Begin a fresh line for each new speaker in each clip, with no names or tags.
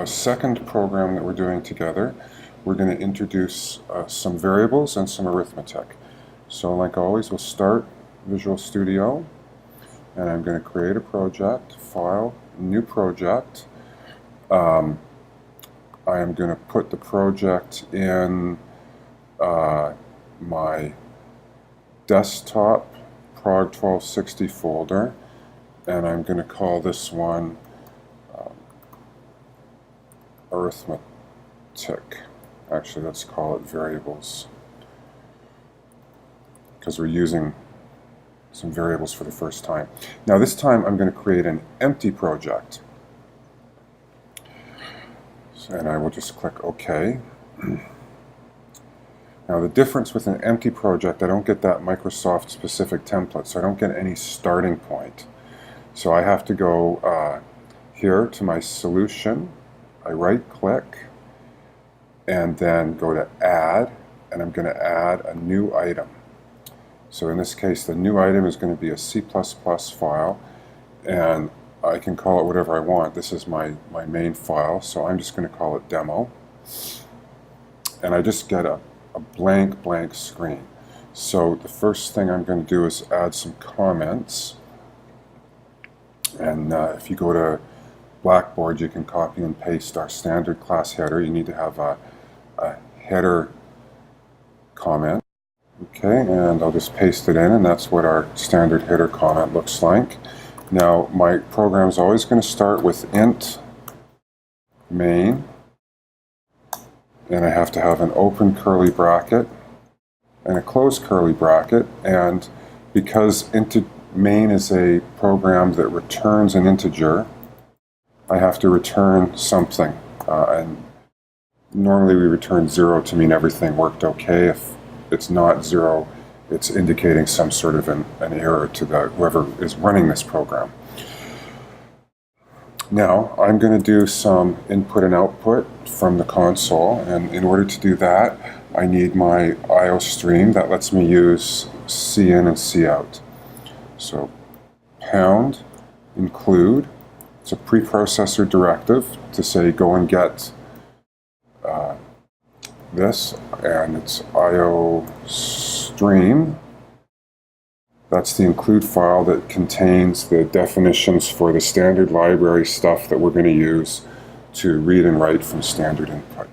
second program that we're doing together, we're going to introduce some variables and some arithmetic. So like always, we'll start Visual Studio, and I'm going to create a project, File, New Project. I am going to put the project in my desktop Prog 1260 folder, and I'm going to call this one arithmetic. Actually, let's call it variables, because we're using some variables for the first time. Now this time I'm going to create an empty project. And I will just click OK. Now the difference with an empty project, I don't get that Microsoft specific template, so I don't get any starting point. So I have to go here to my solution, I right click, and then go to add, and I'm going to add a new item. So in this case, the new item is going to be a C++ file, and I can call it whatever I want. This is my main file, so I'm just going to call it demo. And I just get a blank screen. So the first thing I'm going to do is add some comments. And if you go to Blackboard, you can copy and paste our standard class header. You need to have a header comment. Okay, and I'll just paste it in, and that's what our standard header comment looks like. Now, my program is always going to start with int main, and I have to have an open curly bracket and a closed curly bracket, and because main is a program that returns an integer, I have to return something, and normally we return 0 to mean everything worked okay. If it's not 0, it's indicating some sort of an error to whoever is running this program. Now I'm going to do some input and output from the console, and in order to do that I need my I/O stream that lets me use cin and cout. So pound include, it's a preprocessor directive to say go and get this, and it's I/O stream. That's the include file that contains the definitions for the standard library stuff that we're going to use to read and write from standard input.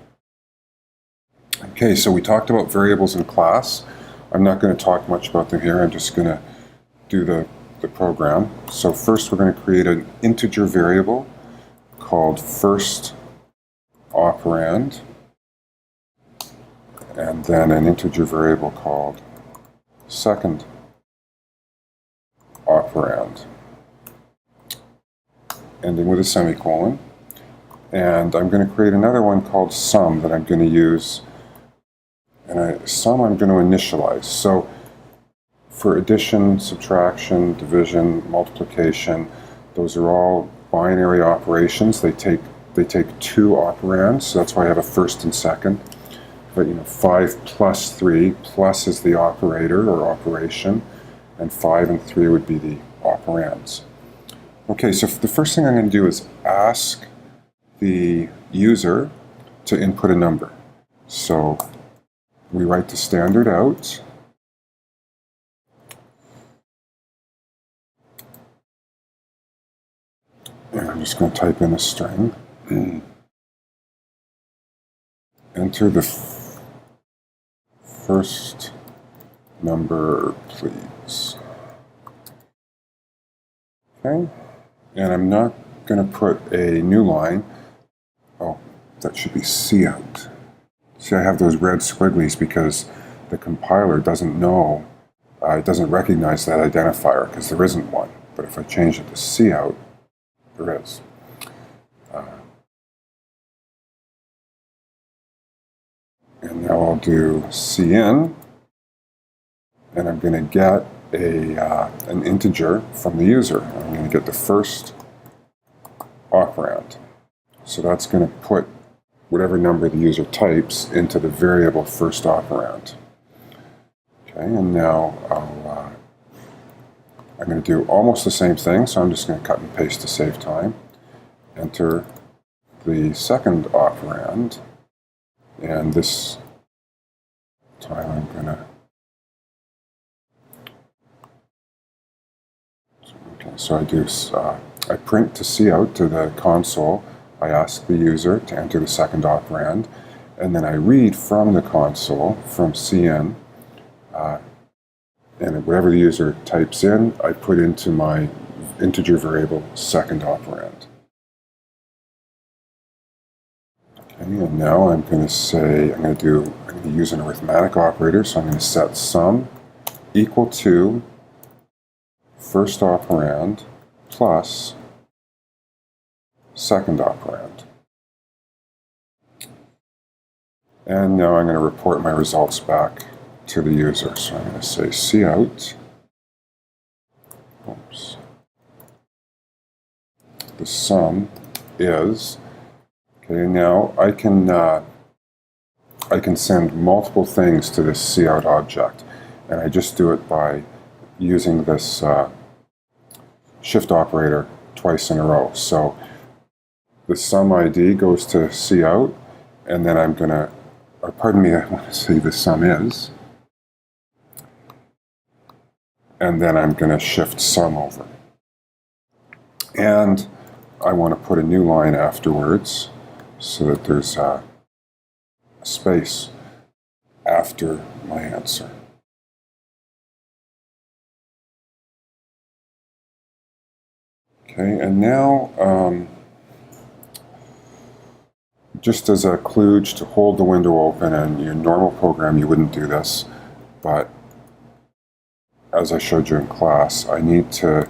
Okay, so we talked about variables in class. I'm not going to talk much about them here. I'm just going to do the program. So first we're going to create an integer variable called first operand, and then an integer variable called second operand, ending with a semicolon. And I'm going to create another one called sum that I'm going to use, and sum I'm going to initialize. So for addition, subtraction, division, multiplication, those are all binary operations. They take 2 operands, so that's why I have a first and second. But 5 plus 3, plus is the operator or operation, and 5 and 3 would be the operands. Okay, so the first thing I'm going to do is ask the user to input a number. So we write the standard out. And I'm just going to type in a string. Enter the first number, please. Okay, and I'm not going to put a new line. Oh, that should be cout. See, I have those red squigglies because the compiler doesn't know, it doesn't recognize that identifier because there isn't one. But if I change it to cout, there is. And now I'll do cin, and I'm going to get an integer from the user. I'm going to get the first operand. So that's going to put whatever number the user types into the variable first operand. Okay, and now I'm going to do almost the same thing, so I'm just going to cut and paste to save time. Enter the second operand, and this time I'm going to... Okay, so I print to cout to the console. I ask the user to enter the second operand, and then I read from the console, from cin, and whatever the user types in, I put into my integer variable second operand. Okay, and now I'm going to say, I'm going to use an arithmetic operator, so I'm going to set sum equal to first operand plus second operand. And now I'm going to report my results back to the user. So I'm going to say cout. Oops. The sum is... Okay, now I can send multiple things to this cout object, and I just do it by using this shift operator twice in a row. So the sum ID goes to cout, and then I'm going to, or pardon me, I want to say the sum is, and then I'm going to shift sum over. And I want to put a new line afterwards so that there's a space after my answer. Okay, and now, just as a kludge to hold the window open, and in your normal program you wouldn't do this, but as I showed you in class, I need to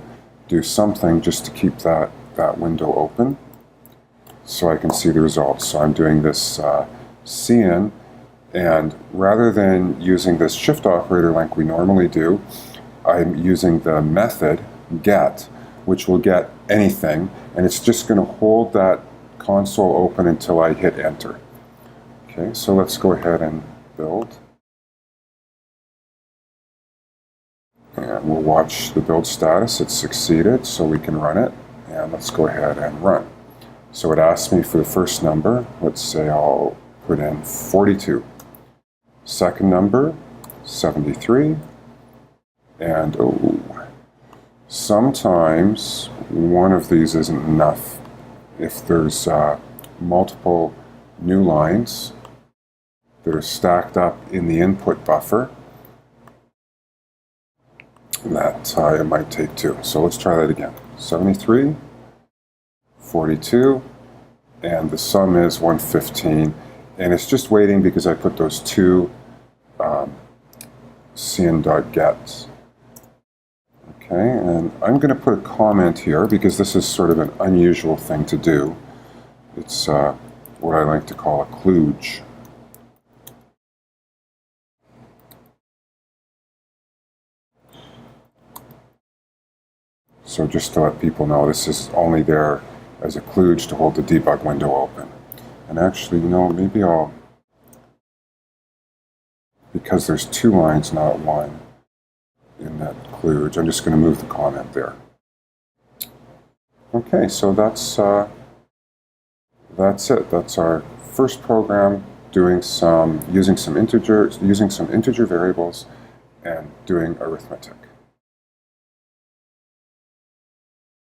do something just to keep that window open so I can see the results. So I'm doing this cin, and rather than using this shift operator like we normally do, I'm using the method get, which will get anything, and it's just going to hold that console open until I hit enter. Okay, so let's go ahead and build. And we'll watch the build status. It's succeeded, so we can run it. And let's go ahead and run. So it asks me for the first number. Let's say I'll put in 42. Second number, 73. And sometimes one of these isn't enough. If there's multiple new lines that are stacked up in the input buffer, that it might take two. So let's try that again. 73, 42, and the sum is 115. And it's just waiting because I put those two cin.gets. Okay, and I'm going to put a comment here because this is sort of an unusual thing to do. It's what I like to call a kludge. So just to let people know, this is only there as a kludge to hold the debug window open. And actually, you know, maybe I'll, because there's two lines, not one, in that kludge, I'm just going to move the comment there. Okay, so that's it. That's our first program using some integer variables and doing arithmetic.